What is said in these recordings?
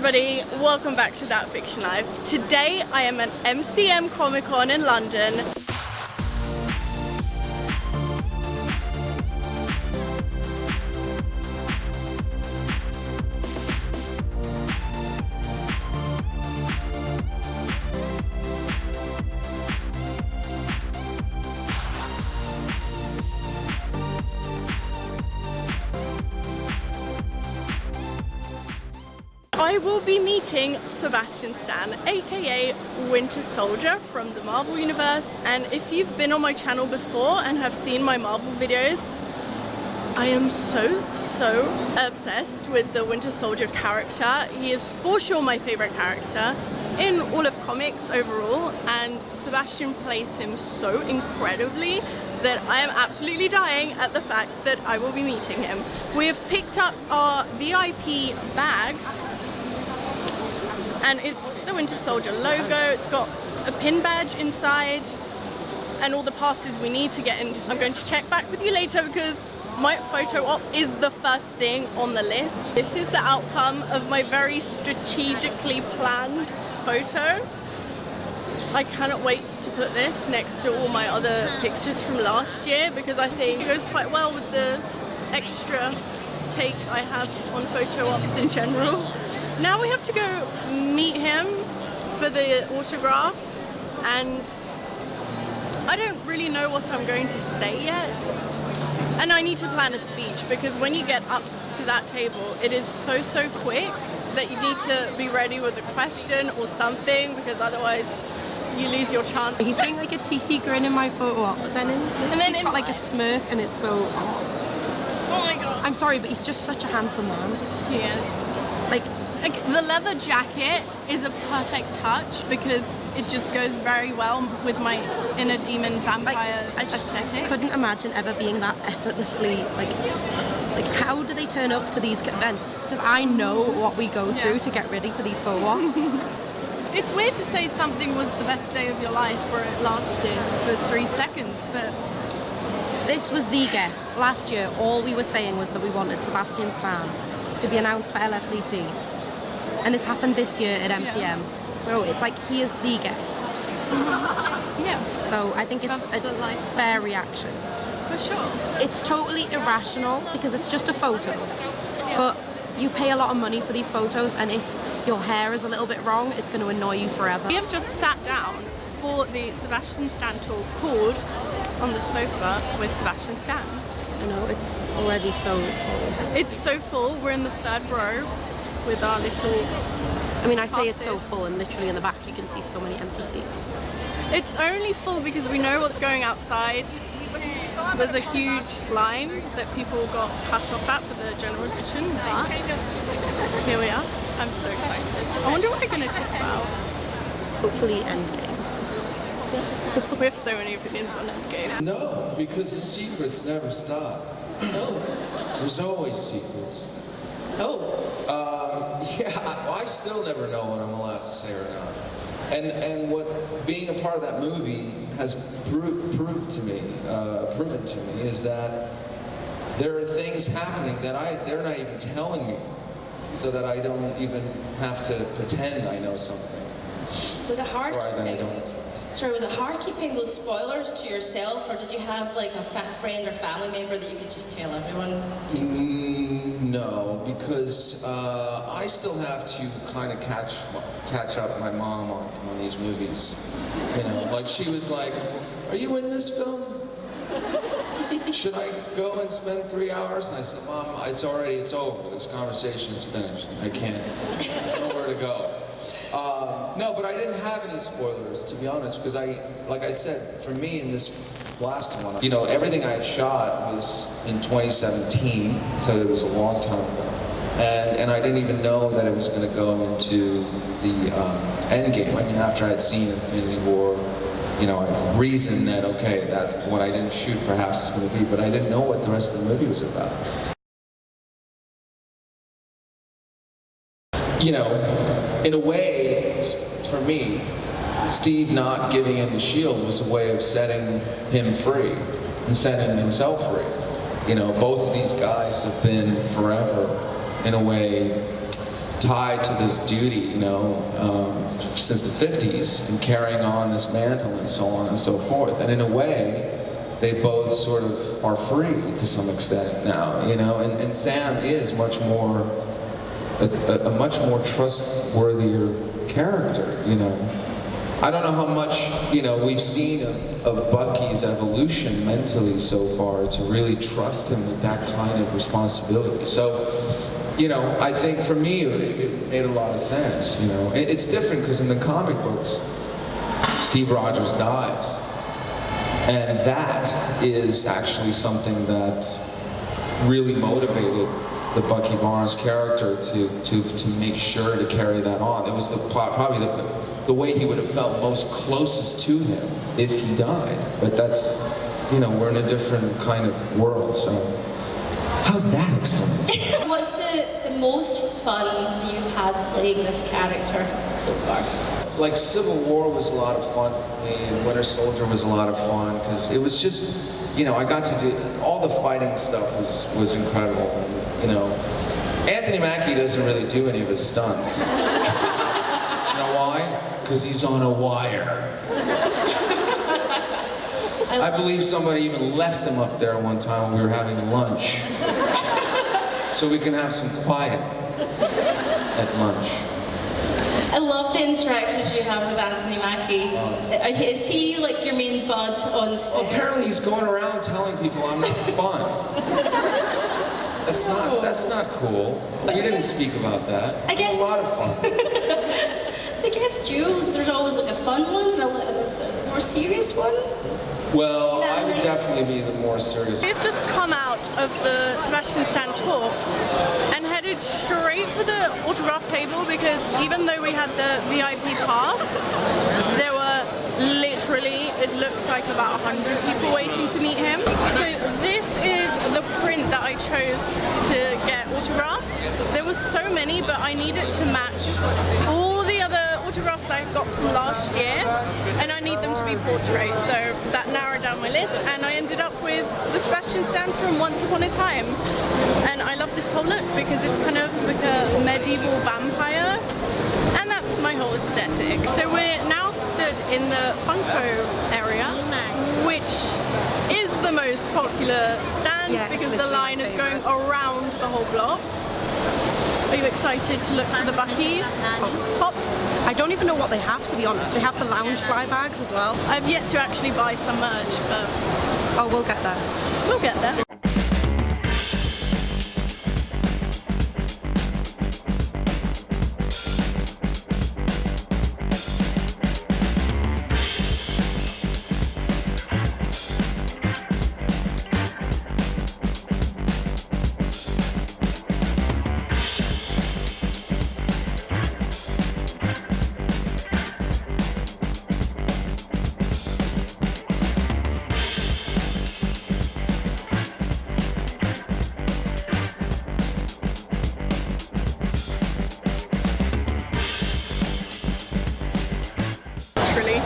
everybody, welcome back to That Fiction Life. Today I am at MCM Comic Con in London. I will be meeting Sebastian Stan, aka Winter Soldier from the Marvel Universe, and if you've been on my channel before and have seen my Marvel videos, I am so obsessed with the Winter Soldier character. He is for sure my favorite character in all of comics overall, and Sebastian plays him so incredibly that I am absolutely dying at the fact that I will be meeting him. We have picked up our VIP bags, and it's the Winter Soldier logo. It's got a pin badge inside and all the passes we need to get in. I'm going to check back with you later because my photo op is the first thing on the list. This is the outcome of my very strategically planned photo. I cannot wait to put this next to all my other pictures from last year because I think it goes quite well with the extra take I have on photo ops in general. Now we have to go meet him for the autograph, and I don't really know what I'm going to say yet. And I need to plan a speech because when you get up to that table, it is so quick that you need to be ready with a question or something because otherwise you lose your chance. He's doing like a teethy grin in my photo op, but then he's got like a smirk and it's so... Oh my god. I'm sorry, but he's just such a handsome man. He is. Like the leather jacket is a perfect touch because it just goes very well with my inner demon vampire aesthetic. I couldn't imagine ever being that effortlessly like how do they turn up to these events? Because I know what we go through to get ready for these photo ops. It's weird to say something was the best day of your life where it lasted for 3 seconds, but this was the guess. Last year, all we were saying was that we wanted Sebastian Stan to be announced for LFCC. And it's happened this year at MCM. Yeah. So it's like he is the guest. Yeah. So I think it's a fair reaction. For sure. It's totally irrational because it's just a photo. Yeah. But you pay a lot of money for these photos, and if your hair is a little bit wrong, it's going to annoy you forever. We have just sat down for the Sebastian Stan talk called On the Sofa with Sebastian Stan. I know, it's already so full. It's so full. We're in the 3rd row with our little I mean, I say it's so full, and literally in the back you can see so many empty seats. It's only full because we know what's going outside. There's a huge line that people got cut off at for the general admission, but here we are. I'm so excited. I wonder what they're going to talk about. Hopefully Endgame. We have so many opinions on Endgame. No, because the secrets never stop. Oh. There's always secrets. Oh. Yeah, I still never know what I'm allowed to say or not. And what being a part of that movie has proven to me is that there are things happening that they're not even telling me, so that I don't even have to pretend I know something. Was it hard? Or that I don't. Sorry, was it hard keeping those spoilers to yourself, or did you have like a friend or family member that you could just tell everyone to? No, because I still have to kind of catch up my mom on these movies. You know, like she was like, "Are you in this film? Should I go and spend 3 hours?" And I said, "Mom, it's over. This conversation is finished. I can't. There's nowhere to go." No, but I didn't have any spoilers, to be honest, because like I said, for me in this last one, you know, everything I had shot was in 2017, so it was a long time ago. And I didn't even know that it was going to go into the Endgame. I mean, after I'd seen Infinity War, you know, I reasoned that, okay, that's what I didn't shoot, perhaps it's going to be, but I didn't know what the rest of the movie was about. You know, in a way, for me, Steve not giving him the shield was a way of setting him free and setting himself free. You know, both of these guys have been forever, in a way, tied to this duty, you know, since the 50s, and carrying on this mantle and so on and so forth. And in a way, they both sort of are free to some extent now, you know. And Sam is much more a much more trustworthier character, you know. I don't know how much, you know, we've seen of Bucky's evolution mentally so far to really trust him with that kind of responsibility. So, you know, I think for me it made a lot of sense, you know. It's different because in the comic books, Steve Rogers dies. And that is actually something that really motivated the Bucky Barnes character to make sure to carry that on. It was probably the way he would have felt most closest to him if he died. But that's, you know, we're in a different kind of world, so how's that explanation? What's the most fun that you've had playing this character so far? Like Civil War was a lot of fun for me, and Winter Soldier was a lot of fun, because it was just, you know, I got to do, all the fighting stuff was incredible, you know. Anthony Mackie doesn't really do any of his stunts. You know why? Because he's on a wire. I believe somebody even left him up there one time when we were having lunch, so we can have some quiet at lunch. I love the interactions you have with Anthony Mackie. Is he like your main bud on set? Well, apparently he's going around telling people I'm not fun. That's not cool. We didn't speak about that. I guess a lot of fun. I guess duels, there's always like a fun one and a more serious one. Well, I would definitely be the more serious. We've just come out of the Sebastian Stan talk and headed straight for the autograph table, because even though we had the VIP pass, there were literally, it looks like about 100 people waiting to meet him. So this is the print that I chose to get autographed. There were so many, but I needed to match all the other autographs that I got from last year, and I need them to be portrait, so that narrowed down my list, and I ended up with the Sebastian Stan from Once Upon a Time. And I love this whole look because it's kind of like a medieval vampire, and that's my whole aesthetic. So we're now stood in the Funko area, which is the most popular stand because the line is going around the whole block. Are you excited to look for the Bucky pops? I don't even know what they have, to be honest. They have the lounge fly bags as well. I've yet to actually buy some merch, but... Oh, we'll get there. We'll get there.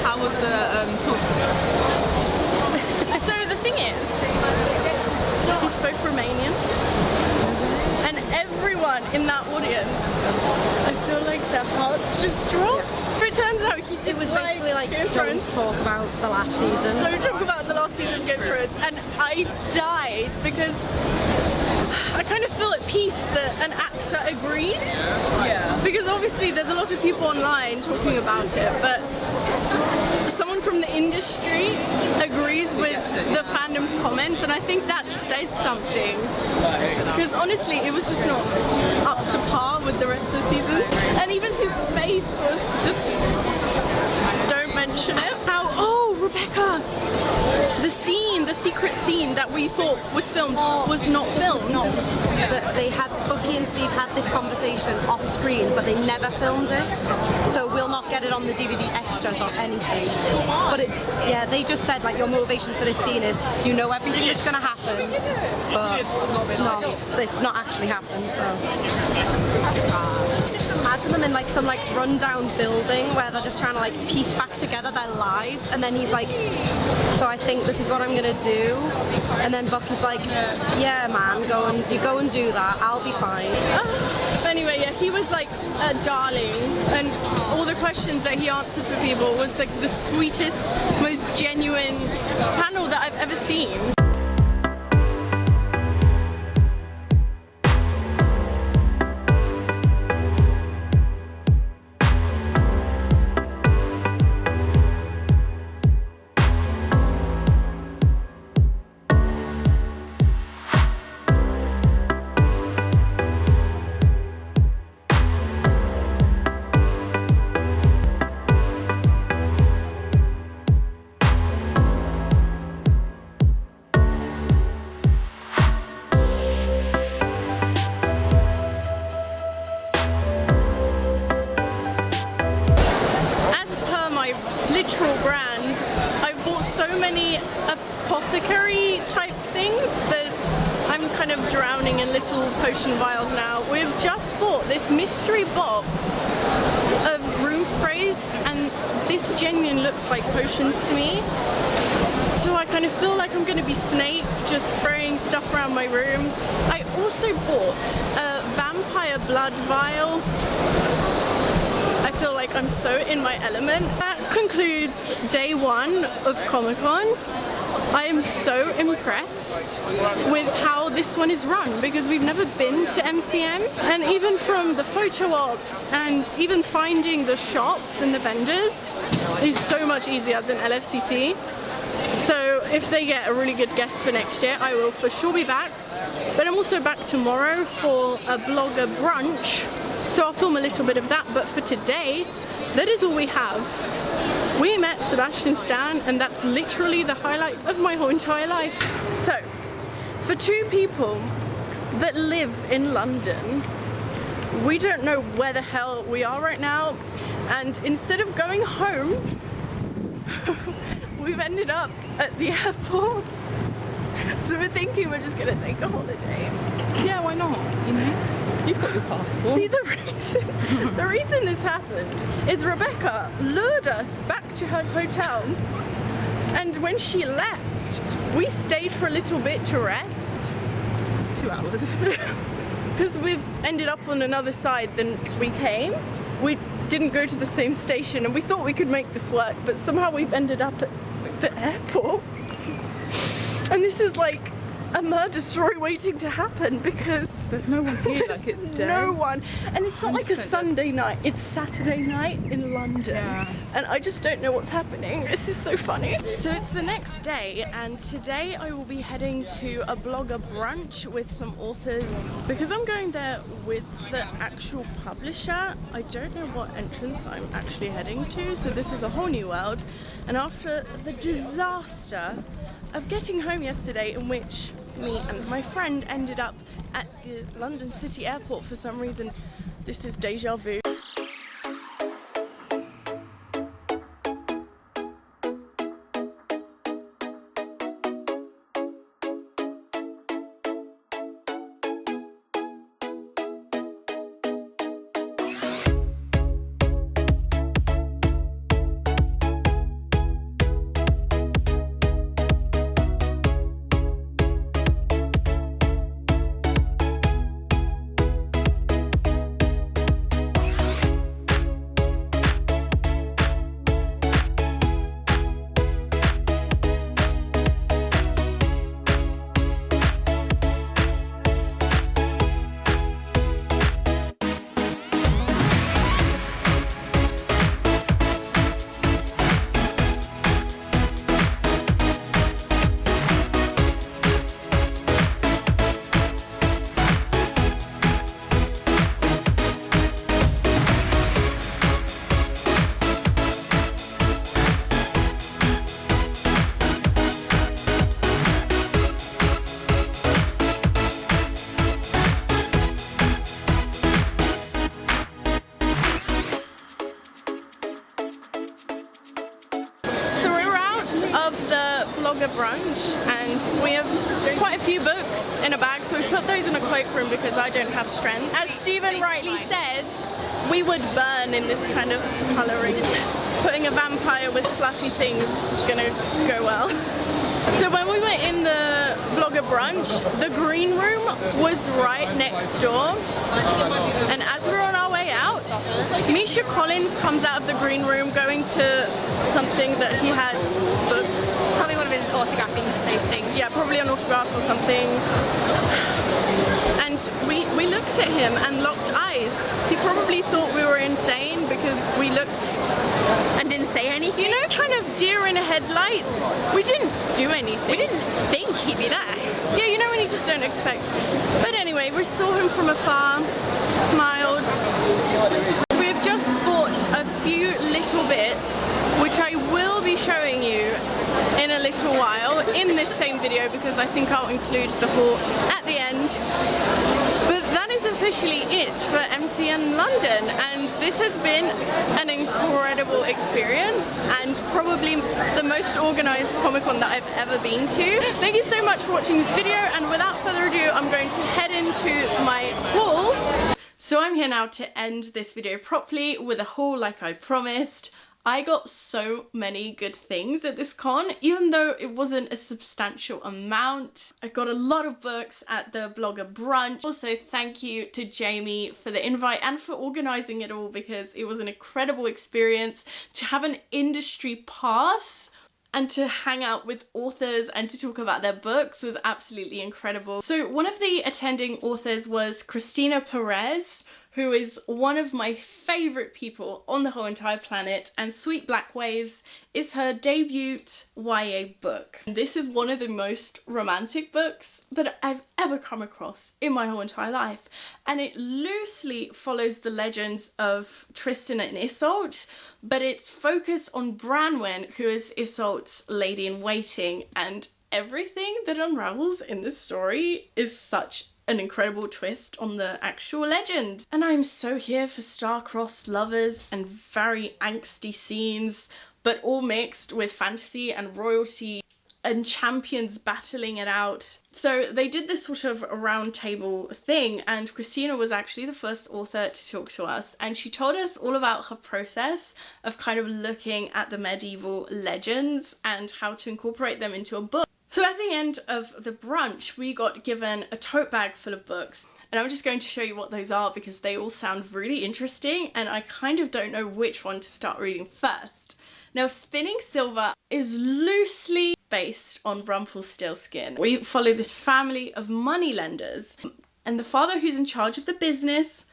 How was the talk? So the thing is, he spoke Romanian, and everyone in that audience, I feel like their hearts just dropped. So it turns out he did. It was basically like, Game of don't Thrones. talk about the last season. Don't talk about the last season of Game of Thrones, and I died because I kind of feel at peace that an actor agrees. Yeah. Because obviously there's a lot of people online talking about it, but someone from the industry agrees with the fandom's comments, and I think that says something. Because honestly, it was just not up to par with the rest of the season. And even his face was just, don't mention it. How, oh, Rebecca, the secret scene that we thought was filmed was not filmed. That they had, Bucky and Steve had this conversation off screen, but they never filmed it, so we'll not get it on the DVD extras or anything. But yeah, they just said like your motivation for this scene is you know everything that's going to happen, but it's not actually happened. So just imagine them in like some like rundown building where they're just trying to like piece back together their lives, and then he's like, so I think this is what I'm gonna do, and then Bucky's like, yeah man, you go and do that, I'll be fine. anyway, yeah, he was like a darling, and all the questions that he answered for people was like the sweetest, most genuine panel that I've ever seen. Brand, I've bought so many apothecary type things that I'm kind of drowning in little potion vials now. We've just bought this mystery box of room sprays, and this genuinely looks like potions to me. So I kind of feel like I'm going to be Snape, just spraying stuff around my room. I also bought a vampire blood vial. I feel like I'm so in my element. That concludes day one of Comic Con. I am so impressed with how this one is run because we've never been to MCM, and even from the photo ops and even finding the shops and the vendors is so much easier than LFCC. So if they get a really good guest for next year, I will for sure be back. But I'm also back tomorrow for a blogger brunch. So I'll film a little bit of that, but for today, that is all we have. We met Sebastian Stan, and that's literally the highlight of my whole entire life. So, for two people that live in London, we don't know where the hell we are right now, and instead of going home, we've ended up at the airport. So we're thinking we're just gonna take a holiday. Yeah, why not? You know, you've got your passport. See, the reason this happened is Rebecca lured us back to her hotel, and when she left, we stayed for a little bit to rest. 2 hours. Because we've ended up on another side than we came. We didn't go to the same station, and we thought we could make this work, but somehow we've ended up at the airport. And this is like a murder story waiting to happen because there's no one here, like it's dead. No one. And it's not like a Sunday night, it's Saturday night in London. Yeah. And I just don't know what's happening. This is so funny. So it's the next day, and today I will be heading to a blogger brunch with some authors because I'm going there with the actual publisher. I don't know what entrance I'm actually heading to, so this is a whole new world. And after the disaster of getting home yesterday, in which me and my friend ended up at the London City Airport for some reason, this is deja vu. Brunch, and we have quite a few books in a bag, so we put those in a cloakroom because I don't have strength. As Stephen rightly said, we would burn in this kind of colouring. Putting a vampire with fluffy things is gonna go well. So when we were in the blogger brunch, the green room was right next door. And as we're on our way out, Misha Collins comes out of the green room going to something that he had booked. Probably one of his autographing things. Yeah, probably an autograph or something. And we looked at him and locked eyes. He probably thought we were insane because we looked And didn't say anything. you know, kind of deer in headlights. We didn't do anything. We didn't think he'd be there. Yeah, you know when you just don't expect. But anyway, we saw him from afar, smiled. We've just bought a few little bits, which I will be showing you in a little while in this same video because I think I'll include the haul at the end. But that is officially it for MCM London, and this has been an incredible experience and probably the most organised Comic Con that I've ever been to. Thank you so much for watching this video, and without further ado, I'm going to head into my haul. So I'm here now to end this video properly with a haul like I promised. I got so many good things at this con, even though it wasn't a substantial amount. I got a lot of books at the blogger brunch. Also, thank you to Jamie for the invite and for organising it all because it was an incredible experience to have an industry pass and to hang out with authors and to talk about their books was absolutely incredible. So one of the attending authors was Christina Perez, who is one of my favourite people on the whole entire planet, and Sweet Black Waves is her debut YA book. This is one of the most romantic books that I've ever come across in my whole entire life, and it loosely follows the legends of Tristan and Isolde, but it's focused on Branwen, who is Isolde's lady-in-waiting, and everything that unravels in this story is such an incredible twist on the actual legend. And I'm so here for star-crossed lovers and very angsty scenes, but all mixed with fantasy and royalty and champions battling it out. So they did this sort of round table thing, and Christina was actually the first author to talk to us, and she told us all about her process of kind of looking at the medieval legends and how to incorporate them into a book. So at the end of the brunch, we got given a tote bag full of books, and I'm just going to show you what those are because they all sound really interesting and I kind of don't know which one to start reading first. Now, Spinning Silver is loosely based on Rumpelstiltskin. We follow this family of moneylenders, and the father who's in charge of the business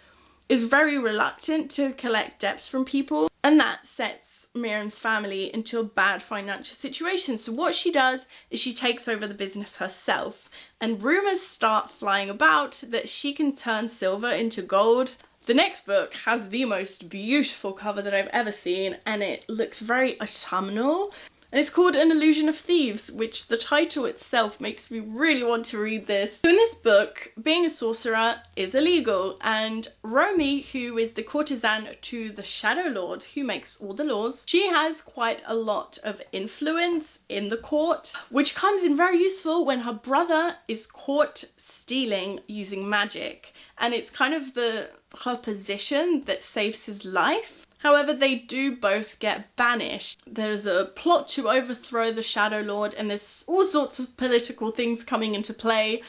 is very reluctant to collect debts from people, and that sets Miriam's family into a bad financial situation. So what she does is she takes over the business herself, and rumours start flying about that she can turn silver into gold. The next book has the most beautiful cover that I've ever seen, and it looks very autumnal. And it's called An Illusion of Thieves, which the title itself makes me really want to read this. So in this book, being a sorcerer is illegal, and Romy, who is the courtesan to the Shadow Lord, who makes all the laws, she has quite a lot of influence in the court, which comes in very useful when her brother is caught stealing using magic. And it's kind of her position that saves his life. However, they do both get banished. There's a plot to overthrow the Shadow Lord, and there's all sorts of political things coming into play.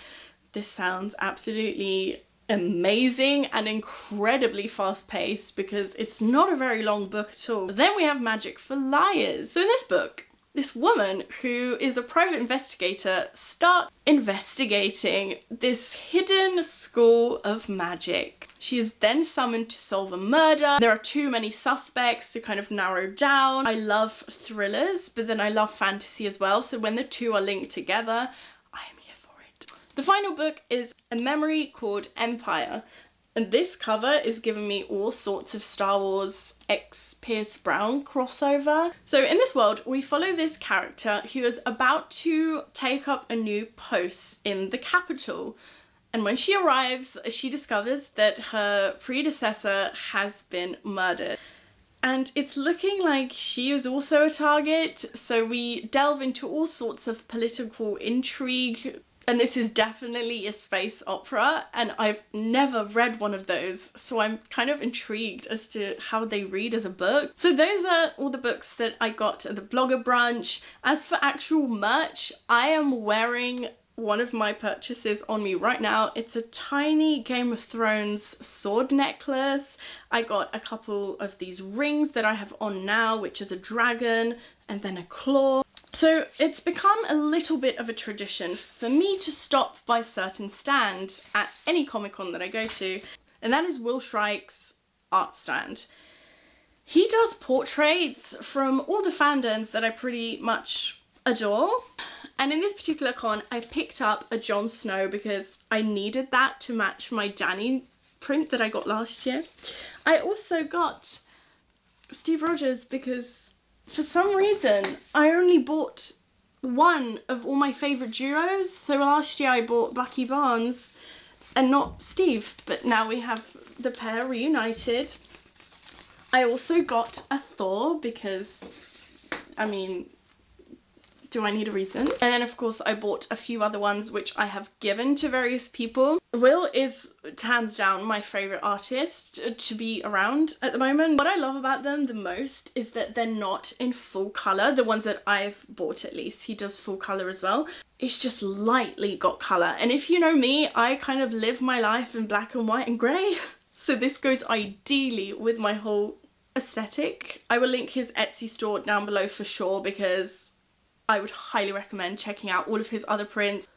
This sounds absolutely amazing and incredibly fast-paced because it's not a very long book at all. But then we have Magic for Liars. So in this book, this woman who is a private investigator starts investigating this hidden school of magic. She is then summoned to solve a murder. There are too many suspects to kind of narrow down. I love thrillers, but then I love fantasy as well. So when the two are linked together, I am here for it. The final book is a memory called Empire. And this cover is giving me all sorts of Star Wars X Pierce Brown crossover. So in this world, we follow this character who is about to take up a new post in the capital. And when she arrives, she discovers that her predecessor has been murdered. And it's looking like she is also a target, so we delve into all sorts of political intrigue. And this is definitely a space opera, and I've never read one of those, so I'm kind of intrigued as to how they read as a book. So those are all the books that I got at the blogger brunch. As for actual merch, I am wearing one of my purchases on me right now. It's a tiny Game of Thrones sword necklace. I got a couple of these rings that I have on now, which is a dragon and then a claw. So it's become a little bit of a tradition for me to stop by a certain stand at any Comic Con that I go to, and that is Will Shrike's art stand. He does portraits from all the fandoms that I pretty much adore. And in this particular con, I picked up a Jon Snow because I needed that to match my Dany print that I got last year. I also got Steve Rogers because for some reason I only bought one of all my favourite duos. So last year I bought Bucky Barnes and not Steve, but now we have the pair reunited. I also got a Thor because, I mean, do I need a reason? And then of course I bought a few other ones which I have given to various people. Will is hands down my favourite artist to be around at the moment. What I love about them the most is that they're not in full colour. The ones that I've bought, at least, he does full colour as well. It's just lightly got colour. And if you know me, I kind of live my life in black and white and grey. So this goes ideally with my whole aesthetic. I will link his Etsy store down below for sure because I would highly recommend checking out all of his other prints.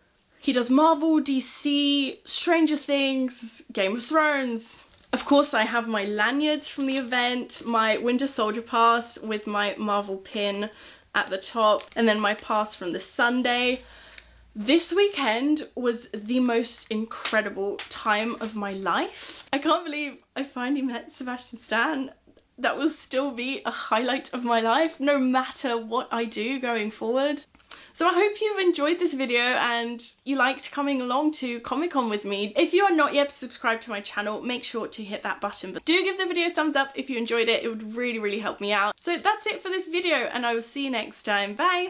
He does Marvel, DC, Stranger Things, Game of Thrones. Of course I have my lanyards from the event, my Winter Soldier pass with my Marvel pin at the top, and then my pass from the Sunday. This weekend was the most incredible time of my life. I can't believe I finally met Sebastian Stan. That will still be a highlight of my life, no matter what I do going forward. So I hope you've enjoyed this video and you liked coming along to Comic Con with me. If you are not yet subscribed to my channel, make sure to hit that button. But do give the video a thumbs up if you enjoyed it. It would really, really help me out. So that's it for this video and I will see you next time. Bye!